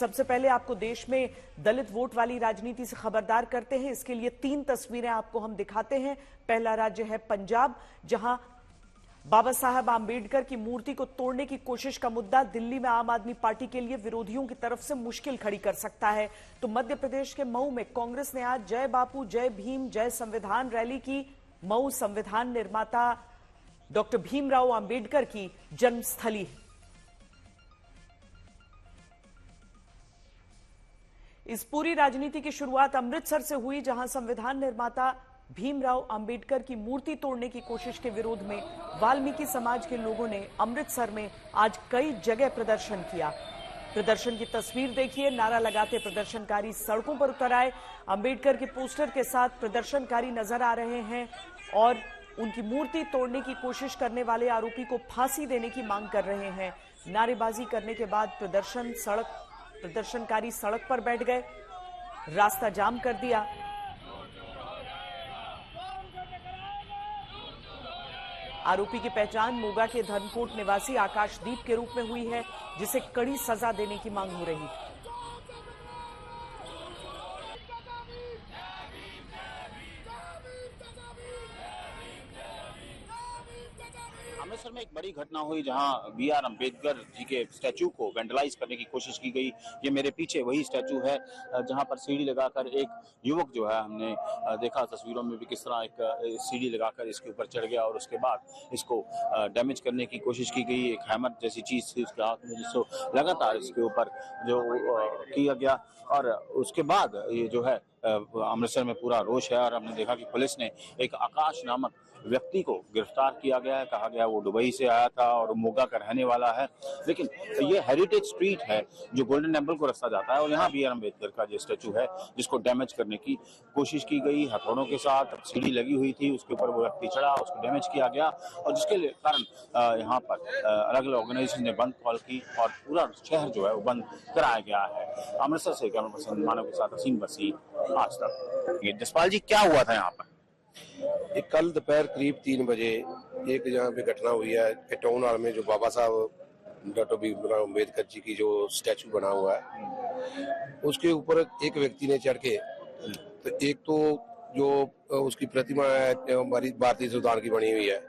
सबसे पहले आपको देश में दलित वोट वाली राजनीति से खबरदार करते हैं। इसके लिए 3 तस्वीरें आपको हम दिखाते हैं। पहला राज्य है पंजाब, जहां बाबा साहब आंबेडकर की मूर्ति को तोड़ने की कोशिश का मुद्दा दिल्ली में आम आदमी पार्टी के लिए विरोधियों की तरफ से मुश्किल खड़ी कर सकता है। तो मध्य प्रदेश के मऊ में कांग्रेस ने आज जय बापू, जय भीम, जय संविधान रैली की। मऊ संविधान निर्माता डॉक्टर भीमराव आंबेडकर की जन्मस्थली है। इस पूरी राजनीति की शुरुआत अमृतसर से हुई, जहां संविधान निर्माता भीमराव अंबेडकर की मूर्ति तोड़ने की कोशिश के विरोध में वाल्मीकि समाज के लोगों ने अमृतसर में आज कई जगह प्रदर्शन किया। प्रदर्शन की तस्वीर देखिए। नारा लगाते प्रदर्शनकारी सड़कों पर उतर आए। अंबेडकर के पोस्टर के साथ प्रदर्शनकारी नजर आ रहे हैं और उनकी मूर्ति तोड़ने की कोशिश करने वाले आरोपी को फांसी देने की मांग कर रहे हैं। नारेबाजी करने के बाद प्रदर्शनकारी सड़क पर बैठ गए, रास्ता जाम कर दिया। आरोपी की पहचान मोगा के धर्मकोट निवासी आकाशदीप के रूप में हुई है, जिसे कड़ी सजा देने की मांग हो रही है। अमृतसर में एक बड़ी घटना हुई जहां बी.आर. अम्बेडकर जी के स्टैचू को वेंडलाइज करने की कोशिश की गई। ये मेरे पीछे वही स्टैचू है जहां पर सीढ़ी लगाकर एक युवक जो है, हमने देखा तस्वीरों में भी किस तरह एक सीढ़ी लगाकर इसके ऊपर चढ़ गया और उसके बाद इसको डैमेज करने की कोशिश की गई। एक हैमर जैसी चीज थी उसके हाथ में, जिसको लगातार इसके ऊपर जो किया गया और उसके बाद ये जो है अमृतसर में पूरा रोष है। और हमने देखा कि पुलिस ने एक आकाश नामक व्यक्ति को गिरफ्तार किया गया है। कहा गया वो दुबई से आया था और मोगा का रहने वाला है। लेकिन ये हेरिटेज स्ट्रीट है जो गोल्डन टेम्पल को रास्ता जाता है और यहाँ बी.आर. अम्बेडकर का जो स्टैचू है जिसको डैमेज करने की कोशिश की गई हथौड़ों के साथ। सीढ़ी लगी हुई थी, उसके ऊपर वो व्यक्ति चढ़ा, उसको डैमेज किया गया और जिसके कारण यहाँ पर अलग अलग ऑर्गेनाइजेशन ने बंद कॉल की और पूरा शहर जो है वो बंद कराया गया है। अमृतसर से कैमरा पर्सन मानव के साथ असीम बसी, आज तक। जसपाल जी, क्या हुआ था यहाँ पर? कल दोपहर करीब 3 बजे एक यहाँ पे घटना हुई है टाउन हॉल में, जो बाबा साहब डॉक्टर भीमराव अम्बेडकर जी की जो स्टैचू बना हुआ है उसके ऊपर एक व्यक्ति ने चढ़ के, तो एक तो जो उसकी प्रतिमा है हमारी भारतीय संविधान की बनी हुई है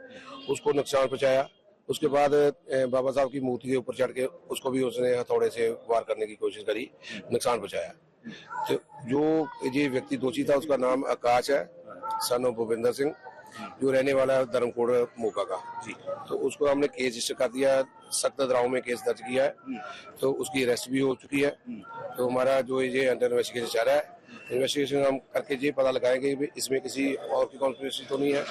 उसको नुकसान पहुंचाया। उसके बाद बाबा साहब की मूर्ति के ऊपर चढ़ के उसको भी उसने हथौड़े से वार करने की कोशिश करी, नुकसान पहुंचाया। तो जो ये व्यक्ति दोषी था उसका नाम आकाश है, सन ऑफ भूपेंद्र सिंह, जो रहने वाला है धर्मकोट मोगा का जी। तो उसको हमने केस रजिस्टर कर दिया, सख्त धाराओं में केस दर्ज किया है, तो उसकी अरेस्ट भी हो चुकी है। तो हमारा जो ये अंडर इन्वेस्टिगेशन चल रहा है, इन्वेस्टिगेशन हम करके ये पता लगाएंगे कि इसमें किसी और की कॉन्स्पिरेसी तो नहीं है,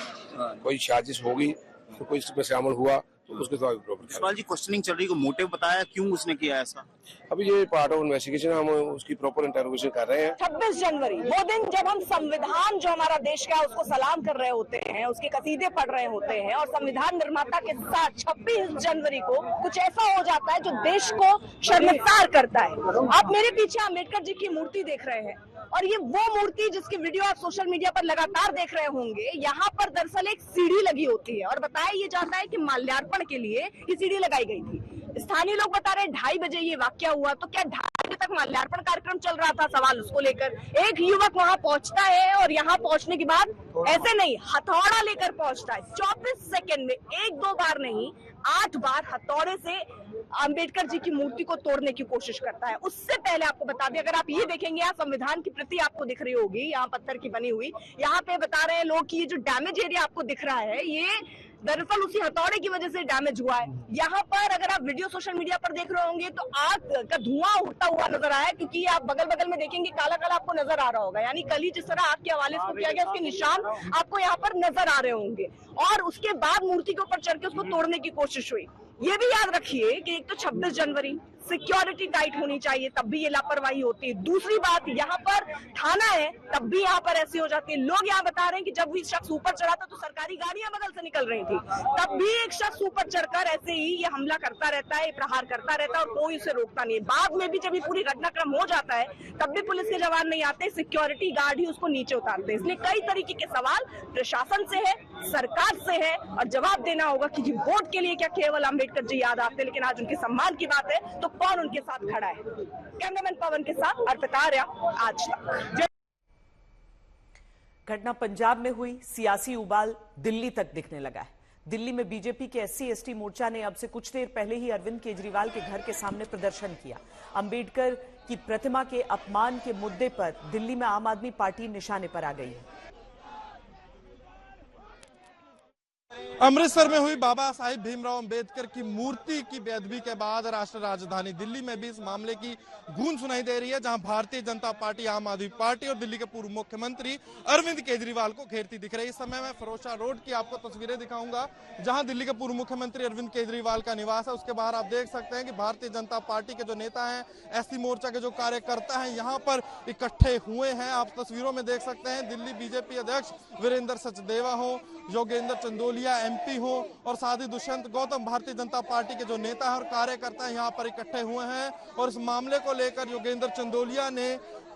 कोई साजिश होगी तो कोई इसमें शामिल हुआ तो उसके सवाल जी क्वेश्चनिंग चल रही है, मोटिव बताया क्यों उसने किया ऐसा? अभी ये पार्ट ऑफ इन्वेस्टिगेशन, हम उसकी प्रॉपर इंटरोगेशन कर रहे हैं। 26 जनवरी वो दिन जब हम संविधान जो हमारा देश का उसको सलाम कर रहे होते हैं, उसके कसीदे पढ़ रहे होते हैं और संविधान निर्माता के साथ 26 जनवरी को कुछ ऐसा हो जाता है जो देश को शर्मसार करता है। आप मेरे पीछे अम्बेडकर जी की मूर्ति देख रहे हैं और ये वो मूर्ति जिसकी वीडियो आप सोशल मीडिया पर लगातार देख रहे होंगे। यहाँ पर दरअसल एक सीढ़ी लगी होती है और बताया ये जाता है कि माल्यार्पण के लिए ये सीढ़ी लगाई गई थी। स्थानीय लोग बता रहे 2:30 बजे ये वाकया हुआ, तो क्या 2:30 बजे तक माल्यार्पण कार्यक्रम चल रहा था? सवाल उसको लेकर एक युवक वहां पहुंचता है और यहाँ पहुंचने के बाद ऐसे नहीं, हथौड़ा लेकर पहुंचता है। 24 सेकंड में 1-2 बार नहीं 8 बार हथौड़े से अंबेडकर जी की मूर्ति को तोड़ने की कोशिश करता है। उससे पहले आपको बता दें, अगर आप ये देखेंगे यहाँ संविधान की प्रति आपको दिख रही होगी, यहाँ पत्थर की बनी हुई, यहाँ पे बता रहे हैं लोग कि ये जो डैमेज एरिया आपको दिख रहा है ये दरअसल उसी हथौड़े की वजह से डैमेज हुआ है। यहाँ पर अगर आप वीडियो सोशल मीडिया पर देख रहे होंगे तो आग का धुआं उठता हुआ नजर आया, क्योंकि आप बगल बगल में देखेंगे काला काला आपको नजर आ रहा होगा, यानी कल ही जिस तरह आग के हवाले से किया गया उसके निशान आपको यहाँ पर नजर आ रहे होंगे। और उसके बाद मूर्ति के ऊपर चढ़ के उसको तोड़ने की कोशिश हुई। ये भी याद रखिए कि एक तो 26 जनवरी, सिक्योरिटी टाइट होनी चाहिए, तब भी ये लापरवाही होती है। दूसरी बात, यहाँ पर थाना है तब भी यहाँ पर ऐसी हो जाती है। लोग यहाँ बता रहे हैं कि जब भी शख्स ऊपर चढ़ा था तो सरकारी गाड़ियां बगल से निकल रही थी, तब भी एक शख्स ऊपर चढ़कर ऐसे ही ये हमला करता रहता है, प्रहार करता रहता है और कोई उसे रोकता नहीं है। बाद में भी जब ये पूरी घटनाक्रम हो जाता है तब भी पुलिस के जवान नहीं आते, सिक्योरिटी गार्ड ही उसको नीचे उतारते हैं। इसलिए कई तरीके के सवाल प्रशासन से है, सरकार से है और जवाब देना होगा कि वोट के लिए क्या केवल अम्बेडकर जी याद आते हैं, लेकिन आज उनके सम्मान की बात है तो कौन उनके साथ खड़ा है। कैमरामैन पवन के साथ अर्पिता आर्या, आज तक। घटना पंजाब में हुई, सियासी उबाल दिल्ली तक दिखने लगा है। दिल्ली में बीजेपी के SC/ST मोर्चा ने अब से कुछ देर पहले ही अरविंद केजरीवाल के घर के सामने प्रदर्शन किया। अंबेडकर की प्रतिमा के अपमान के मुद्दे पर दिल्ली में आम आदमी पार्टी निशाने पर आ गई है। अमृतसर में हुई बाबा साहिब भीमराव अंबेडकर की मूर्ति की बेअदबी के बाद राष्ट्र राजधानी दिल्ली में भी इस मामले की गूंज सुनाई दे रही है, जहां भारतीय जनता पार्टी, आम आदमी पार्टी और दिल्ली के पूर्व मुख्यमंत्री अरविंद केजरीवाल को घेरती दिख रही है। इस समय मैं फिरोजशाह रोड की आपको तस्वीरें दिखाऊंगा, जहां दिल्ली के पूर्व मुख्यमंत्री अरविंद केजरीवाल का निवास है। उसके बाहर आप देख सकते हैं कि भारतीय जनता पार्टी के जो नेता हैं, SC मोर्चा के जो कार्यकर्ता हैं, यहाँ पर इकट्ठे हुए हैं। आप तस्वीरों में देख सकते हैं दिल्ली बीजेपी अध्यक्ष वीरेंद्र सचदेवा हो, योगेंद्र चंदोलिया MP हो और साथ ही दुष्यंत गौतम भारतीय जनता पार्टी के जो नेता हैं और कार्यकर्ता हैं यहाँ पर इकट्ठे हुए हैं। और इस मामले को लेकर योगेंद्र चंदोलिया ने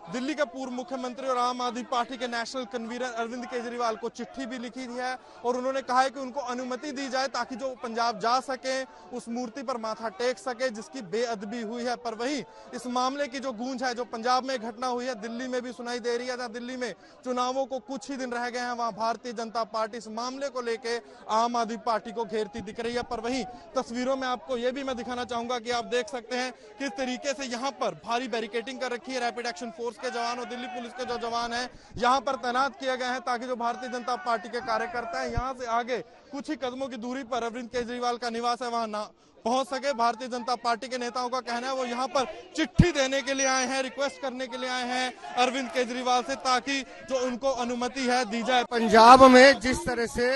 दिल्ली के पूर्व मुख्यमंत्री और आम आदमी पार्टी के नेशनल कन्वीनर अरविंद केजरीवाल को चिट्ठी भी लिखी है और उन्होंने कहा है कि उनको अनुमति दी जाए ताकि जो पंजाब जा सके, उस मूर्ति पर माथा टेक सके जिसकी बेअदबी हुई है। पर वहीं इस मामले की जो गूंज है, जो पंजाब में घटना हुई है, दिल्ली में भी सुनाई दे रही है। जहां दिल्ली में चुनावों को कुछ ही दिन रह गए हैं, वहां भारतीय जनता पार्टी इस मामले को लेकर आम आदमी पार्टी को घेरती दिख रही है। पर वहीं तस्वीरों में आपको यह भी मैं दिखाना चाहूंगा कि आप देख सकते हैं किस तरीके से यहाँ पर भारी बैरिकेडिंग कर रखी है। रैपिड एक्शन फोर्स के जवान और दिल्ली पुलिस के जो जवान हैं यहां पर तैनात किए गए हैं ताकि जो भारतीय जनता पार्टी के कार्यकर्ता हैं यहां से आगे कुछ ही कदमों की दूरी पर अरविंद केजरीवाल का निवास है, वहां ना पहुंच सके। भारतीय जनता पार्टी के नेताओं का कहना है वो यहां पर चिट्ठी देने के लिए आए हैं, रिक्वेस्ट करने के लिए आए हैं अरविंद केजरीवाल से ताकि जो उनको अनुमति है दी जाए। पंजाब में जिस तरह से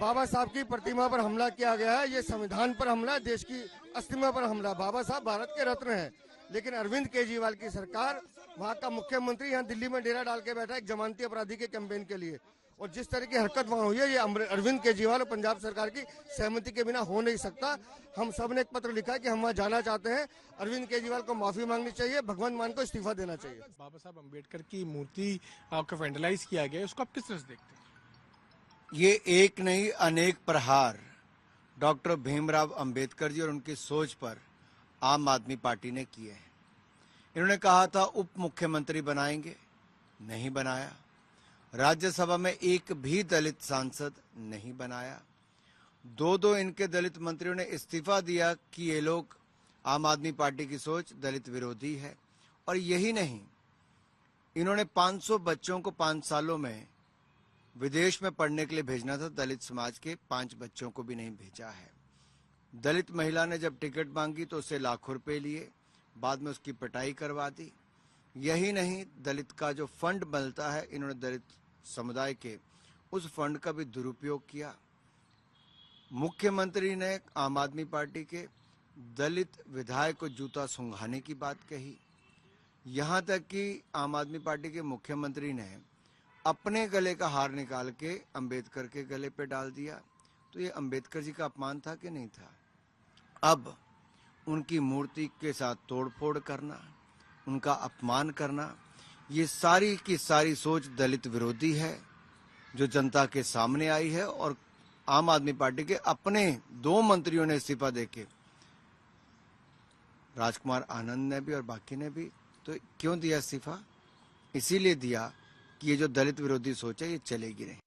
बाबा साहब की प्रतिमा पर हमला किया गया है, ये संविधान पर हमला, देश की अस्मिता पर हमला। बाबा साहब भारत के रत्न हैं, लेकिन अरविंद केजरीवाल की सरकार, वहां का मुख्यमंत्री यहाँ दिल्ली में डेरा डाल के बैठा है एक जमानती अपराधी के कैंपेन के लिए। और जिस तरह की हरकत वहां हुई है, ये अरविंद केजरीवाल और पंजाब सरकार की सहमति के बिना हो नहीं सकता। हम सब ने एक पत्र लिखा है कि हम वहां जाना चाहते हैं। अरविंद केजरीवाल को माफी मांगनी चाहिए, भगवंत मान को इस्तीफा देना चाहिए। बाबा साहब अम्बेडकर की मूर्ति आपका वैंडलाइज किया गया, उसको आप किस तरह से देखते हैं? ये एक नहीं अनेक प्रहार डॉक्टर भीमराव अंबेडकर जी और उनकी सोच पर आम आदमी पार्टी ने किए हैं। इन्होंने कहा था उप मुख्यमंत्री बनाएंगे, नहीं बनाया। राज्यसभा में एक भी दलित सांसद नहीं बनाया। दो इनके दलित मंत्रियों ने इस्तीफा दिया कि ये लोग, आम आदमी पार्टी की सोच दलित विरोधी है। और यही नहीं, इन्होंने 500 बच्चों को 5 सालों में विदेश में पढ़ने के लिए भेजना था, दलित समाज के 5 बच्चों को भी नहीं भेजा है। दलित महिला ने जब टिकट मांगी तो उससे लाखों रुपए लिए, बाद में उसकी पिटाई करवा दी। यही नहीं, दलित का जो फंड मिलता है, इन्होंने दलित समुदाय के उस फंड का भी दुरुपयोग किया। मुख्यमंत्री ने आम आदमी पार्टी के दलित विधायक को जूता सूंघाने की बात कही। यहां तक कि आम आदमी पार्टी के मुख्यमंत्री ने अपने गले का हार निकाल के अंबेडकर के गले पे डाल दिया। तो ये अंबेडकर जी का अपमान था कि नहीं था? अब उनकी मूर्ति के साथ तोड़फोड़ करना, उनका अपमान करना, ये सारी की सारी सोच दलित विरोधी है जो जनता के सामने आई है। और आम आदमी पार्टी के अपने 2 मंत्रियों ने इस्तीफा देके, राजकुमार आनंद ने भी और बाकी ने भी। तो क्यों दिया इस्तीफा? इसीलिए दिया कि ये जो दलित विरोधी सोच है ये चलेगी नहीं।